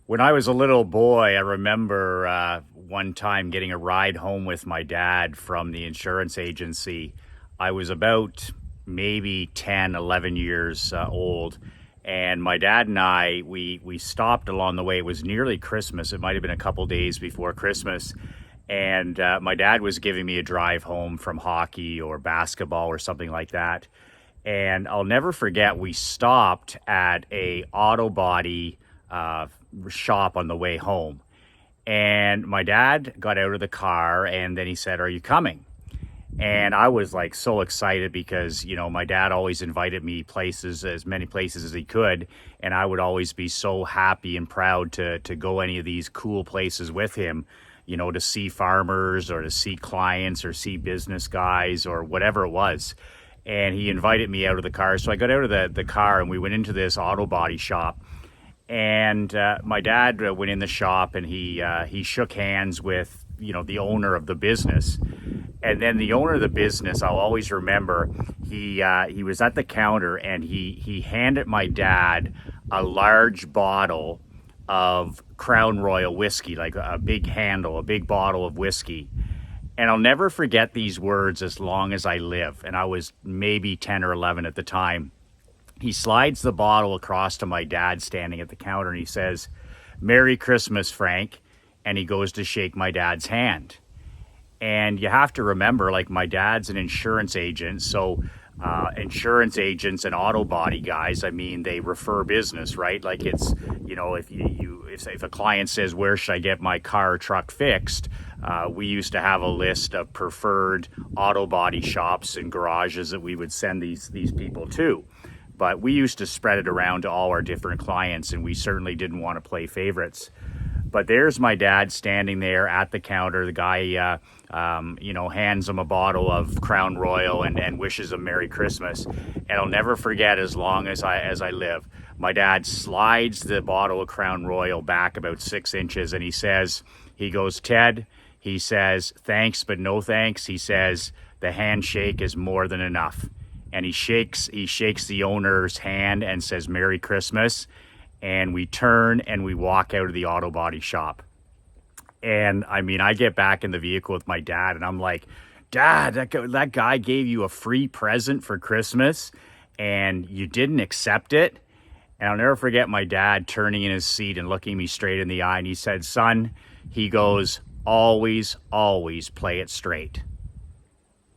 When I was a little boy, I remember one time getting a ride home with my dad from the insurance agency. I was about maybe 10, 11 years old. And my dad and we stopped along the way. It was nearly Christmas. It might have been a couple days before Christmas. And my dad was giving me a drive home from hockey or basketball or something like that. And I'll never forget, we stopped at a auto body uh, shop on the way home. And my dad got out of the car and then he said, "Are you coming?" And I was like so excited because, my dad always invited me places, as many places as he could. And I would always be so happy and proud to go any of these cool places with him, to see farmers or to see clients or see business guys or whatever it was. And he invited me out of the car. So I got out of the car and we went into this auto body shop. And my dad went in the shop and he shook hands with the owner of the business. And then the owner of the business, I'll always remember, he was at the counter and he handed my dad a large bottle of Crown Royal whiskey, like a big handle, a big bottle of whiskey. And I'll never forget these words as long as I live. And I was maybe 10 or 11 at the time. He slides the bottle across to my dad standing at the counter and he says, "Merry Christmas, Frank." And he goes to shake my dad's hand. And you have to remember, like, my dad's an insurance agent. So insurance agents and auto body guys, I mean, they refer business, right? Like it's, if a client says, "Where should I get my car or truck fixed?" We used to have a list of preferred auto body shops and garages that we would send these people to. But we used to spread it around to all our different clients, and we certainly didn't want to play favorites. But there's my dad standing there at the counter. The guy, hands him a bottle of Crown Royal and wishes him Merry Christmas. And I'll never forget as long as I live. My dad slides the bottle of Crown Royal back about 6 inches, and he goes, "Ted," he says, "thanks, but no thanks." He says, "The handshake is more than enough." And he shakes the owner's hand and says, "Merry Christmas." And we turn and we walk out of the auto body shop. And I mean, I get back in the vehicle with my dad and I'm like, "Dad, that guy gave you a free present for Christmas and you didn't accept it." And I'll never forget my dad turning in his seat and looking me straight in the eye. And he said, "Son," he goes, "always, always play it straight."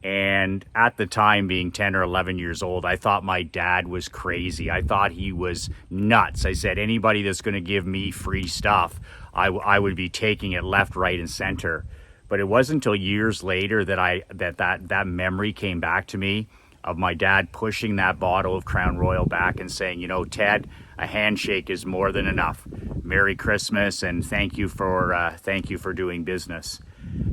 And at the time, being 10 or 11 years old, I thought my dad was crazy. I thought he was nuts. I said, anybody that's going to give me free stuff, I would be taking it left, right, and center. But it wasn't until years later that memory came back to me of my dad pushing that bottle of Crown Royal back and saying, "Ted, a handshake is more than enough. Merry Christmas and thank you for doing business."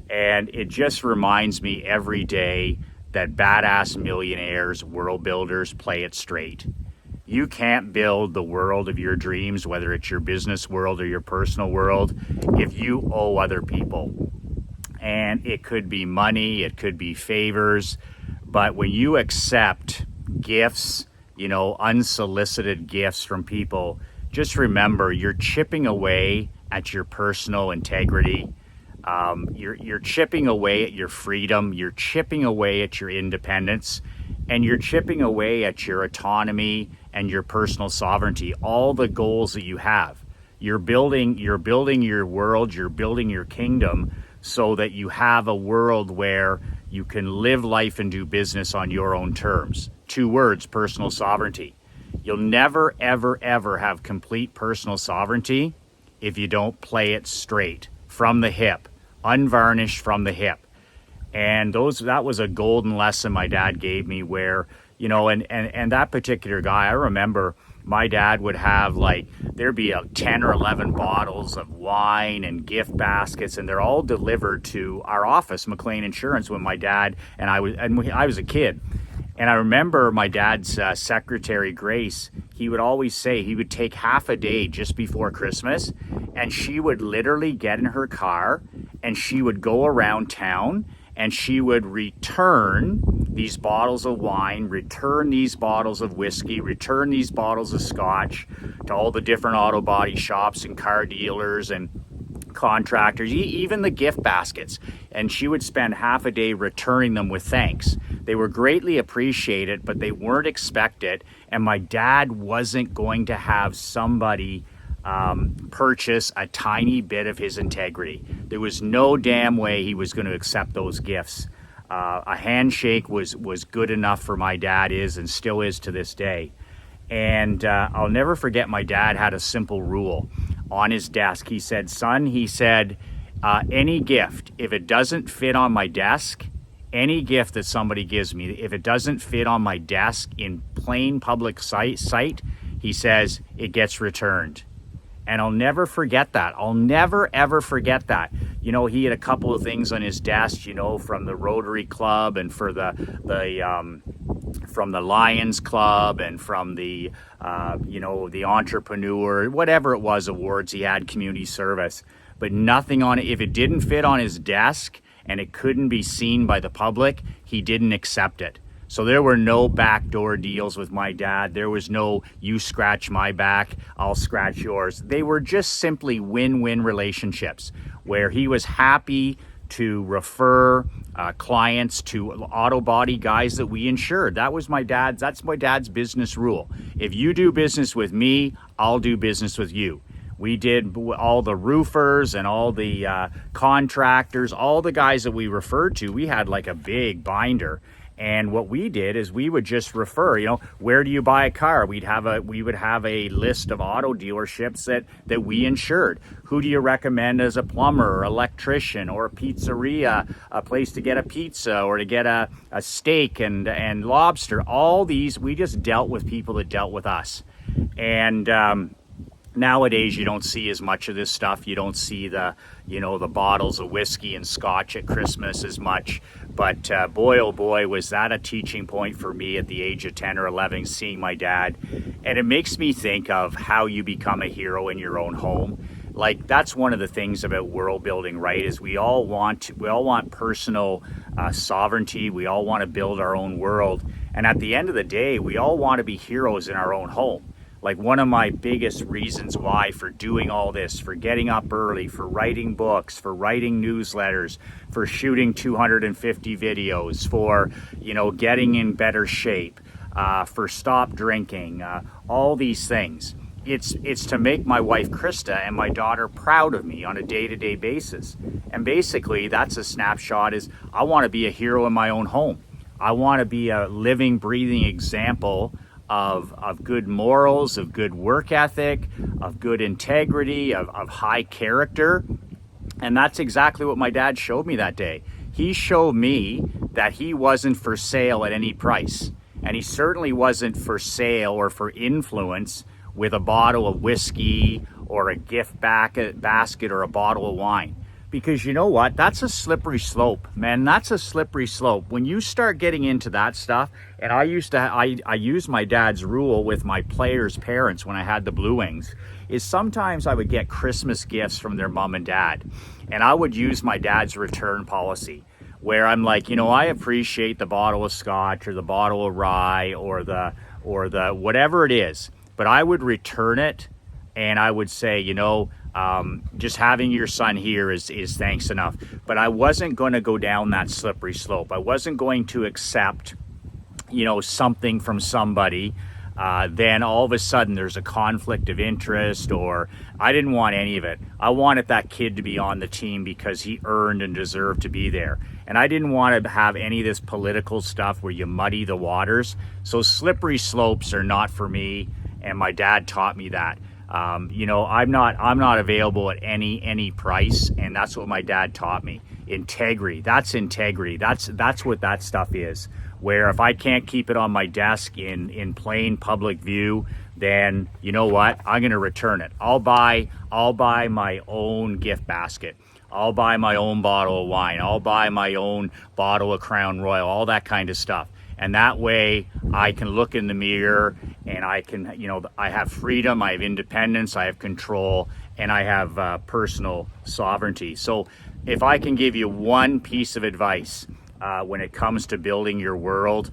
And it just reminds me every day that badass millionaires, world builders, play it straight. You can't build the world of your dreams, whether it's your business world or your personal world, if you owe other people. And it could be money, it could be favors, but when you accept gifts, unsolicited gifts from people, just remember you're chipping away at your personal integrity. You're chipping away at your freedom, you're chipping away at your independence, and you're chipping away at your autonomy and your personal sovereignty, all the goals that you have. You're building your world, you're building your kingdom so that you have a world where you can live life and do business on your own terms. 2 words, personal sovereignty. You'll never, ever, ever have complete personal sovereignty if you don't play it straight, from the hip, unvarnished from the hip. And that was a golden lesson my dad gave me where, and that particular guy, I remember my dad would have there'd be 10 or 11 bottles of wine and gift baskets, and they're all delivered to our office, McLean Insurance, when my dad and I was a kid. And I remember my dad's secretary, Grace, he would always say he would take half a day just before Christmas, and she would literally get in her car and she would go around town and she would return these bottles of wine, return these bottles of whiskey, return these bottles of scotch to all the different auto body shops and car dealers and contractors, even the gift baskets. And she would spend half a day returning them with thanks. They were greatly appreciated, but they weren't expected. And my dad wasn't going to have somebody purchase a tiny bit of his integrity. There was no damn way he was going to accept those gifts. A handshake was good enough for my dad, is and still is to this day. And I'll never forget, my dad had a simple rule on his desk. He said, son, he said, any gift, if it doesn't fit on my desk, any gift that somebody gives me, if it doesn't fit on my desk in plain public sight, he says, it gets returned. And I'll never forget that. I'll never, ever forget that. You know, he had a couple of things on his desk, you know, from the Rotary Club and from the Lions Club and from the, you know, the Entrepreneur, whatever it was, awards he had, community service. But nothing on it. If it didn't fit on his desk and it couldn't be seen by the public, he didn't accept it. So there were no backdoor deals with my dad. There was no, you scratch my back, I'll scratch yours. They were just simply win-win relationships where he was happy to refer clients to auto body guys that we insured. That's my dad's business rule. If you do business with me, I'll do business with you. We did all the roofers and all the contractors, all the guys that we referred to. We had like a big binder. And what we did is we would just refer, you know, where do you buy a car? We would have a list of auto dealerships that we insured. Who do you recommend as a plumber or electrician or a pizzeria, a place to get a pizza or to get a steak and lobster? All these, we just dealt with people that dealt with us. And nowadays, you don't see as much of this stuff. You don't see the bottles of whiskey and scotch at Christmas as much. But boy, oh boy, was that a teaching point for me at the age of 10 or 11, seeing my dad. And it makes me think of how you become a hero in your own home. Like, that's one of the things about world building, right? Is we all want personal sovereignty. We all want to build our own world. And at the end of the day, we all want to be heroes in our own home. Like, one of my biggest reasons why for doing all this, for getting up early, for writing books, for writing newsletters, for shooting 250 videos, for, you know, getting in better shape, for stop drinking, all these things. It's to make my wife Krista and my daughter proud of me on a day-to-day basis. And basically, that's a snapshot, is I want to be a hero in my own home. I want to be a living, breathing example of good morals, of good work ethic, of good integrity, of high character. And that's exactly what my dad showed me that day. He showed me that he wasn't for sale at any price. And he certainly wasn't for sale or for influence with a bottle of whiskey or a gift basket or a bottle of wine. Because you know what? That's a slippery slope, man. That's a slippery slope. When you start getting into that stuff, and I used my dad's rule with my players' parents when I had the Blue Wings, is sometimes I would get Christmas gifts from their mom and dad. And I would use my dad's return policy, where I'm like, you know, I appreciate the bottle of scotch or the bottle of rye or the whatever it is, but I would return it and I would say, you know, just having your son here is thanks enough. But I wasn't going to go down that slippery slope. I wasn't going to accept, you know, something from somebody. Then all of a sudden there's a conflict of interest, or I didn't want any of it. I wanted that kid to be on the team because he earned and deserved to be there. And I didn't want to have any of this political stuff where you muddy the waters. So slippery slopes are not for me. And my dad taught me that. You know, I'm not available at any price, and that's what my dad taught me. Integrity. That's what that stuff is. Where if I can't keep it on my desk in plain public view, then you know what? I'm going to return it. I'll buy my own gift basket. I'll buy my own bottle of wine. I'll buy my own bottle of Crown Royal. All that kind of stuff. And that way I can look in the mirror and I can, you know, I have freedom, I have independence, I have control, and I have personal sovereignty. So if I can give you one piece of advice, when it comes to building your world.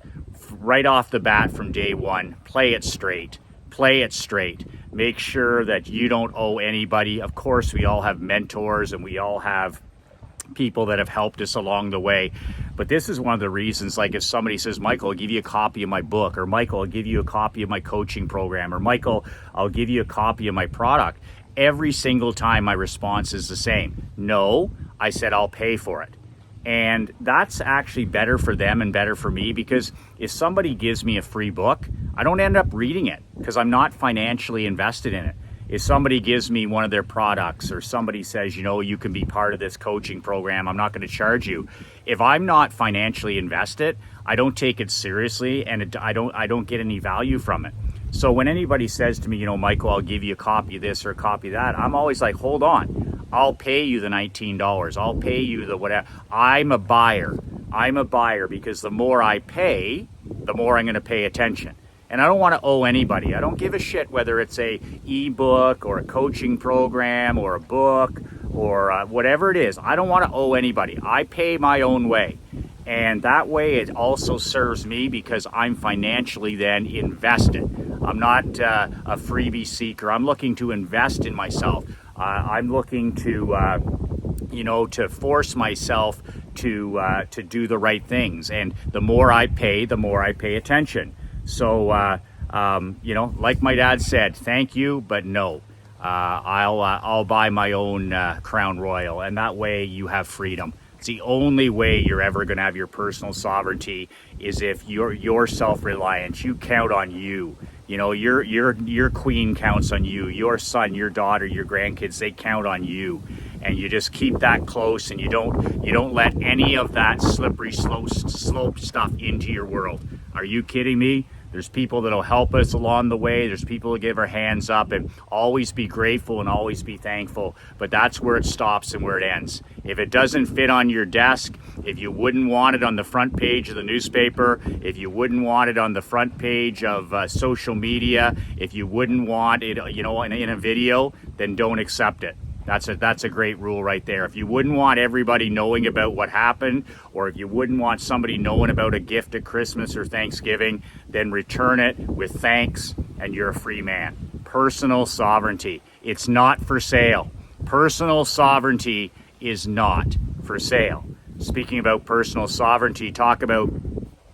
Right off the bat from day one, play it straight. Play it straight. Make sure that you don't owe anybody. Of course, we all have mentors and we all have people that have helped us along the way. But this is one of the reasons, like if somebody says, Michael, I'll give you a copy of my book, or Michael, I'll give you a copy of my coaching program, or Michael, I'll give you a copy of my product. Every single time my response is the same. No, I said I'll pay for it. And that's actually better for them and better for me, because if somebody gives me a free book, I don't end up reading it because I'm not financially invested in it. If somebody gives me one of their products, or somebody says, you know, you can be part of this coaching program, I'm not going to charge you. If I'm not financially invested, I don't take it seriously, and I don't get any value from it. So when anybody says to me, you know, Michael, I'll give you a copy of this or a copy of that, I'm always like, hold on. I'll pay you the $19. I'll pay you the whatever. I'm a buyer. I'm a buyer because the more I pay, the more I'm going to pay attention. And I don't want to owe anybody. I don't give a shit whether it's a ebook or a coaching program or a book or whatever it is. I don't want to owe anybody. I pay my own way. And that way it also serves me because I'm financially then invested. I'm not a freebie seeker. I'm looking to invest in myself. I'm looking to force myself to do the right things. And the more I pay attention. So, like my dad said, thank you, but no. I'll buy my own Crown Royal, and that way you have freedom. It's the only way you're ever going to have your personal sovereignty is if you're self-reliant. You count on you. You know, your queen counts on you. Your son, your daughter, your grandkids, they count on you. And you just keep that close, and you don't let any of that slippery slope stuff into your world. Are you kidding me? There's people that'll help us along the way. There's people that give our hands up, and always be grateful and always be thankful. But that's where it stops and where it ends. If it doesn't fit on your desk, if you wouldn't want it on the front page of the newspaper, if you wouldn't want it on the front page of social media, if you wouldn't want it, in a video, then don't accept it. That's a great rule right there. If you wouldn't want everybody knowing about what happened, or if you wouldn't want somebody knowing about a gift at Christmas or Thanksgiving, then return it with thanks and you're a free man. Personal sovereignty. It's not for sale. Personal sovereignty is not for sale. Speaking about personal sovereignty, talk about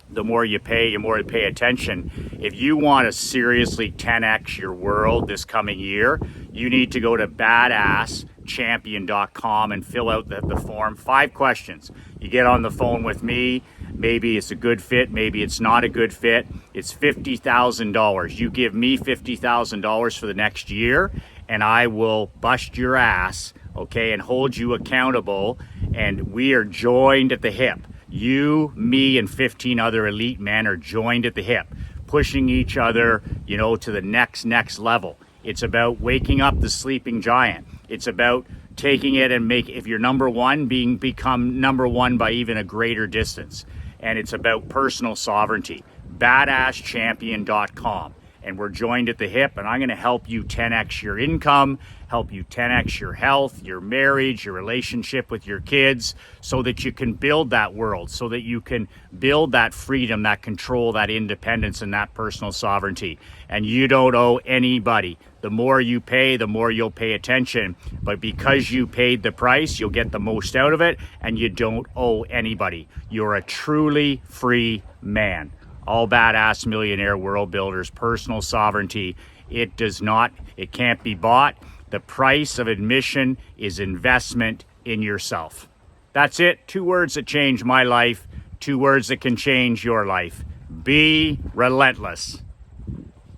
the more you pay, the more you pay attention. If you want to seriously 10x your world this coming year, you need to go to badasschampion.com and fill out the form. 5 questions. You get on the phone with me. Maybe it's a good fit. Maybe it's not a good fit. It's $50,000. You give me $50,000 for the next year, and I will bust your ass, okay, and hold you accountable. And we are joined at the hip. You, me, and 15 other elite men are joined at the hip, pushing each other, to the next level. It's about waking up the sleeping giant. It's about taking it and if you're number one, become number one by even a greater distance. And it's about personal sovereignty. Badasschampion.com. And we're joined at the hip, and I'm going to help you 10x your income, help you 10x your health, your marriage, your relationship with your kids, so that you can build that world, so that you can build that freedom, that control, that independence, and that personal sovereignty. And you don't owe anybody. The more you pay, the more you'll pay attention. But because you paid the price, you'll get the most out of it, and you don't owe anybody. You're a truly free man. All Badass Millionaire World Builders, personal sovereignty. It can't be bought. The price of admission is investment in yourself. That's it. 2 words that changed my life. 2 words that can change your life. Be relentless.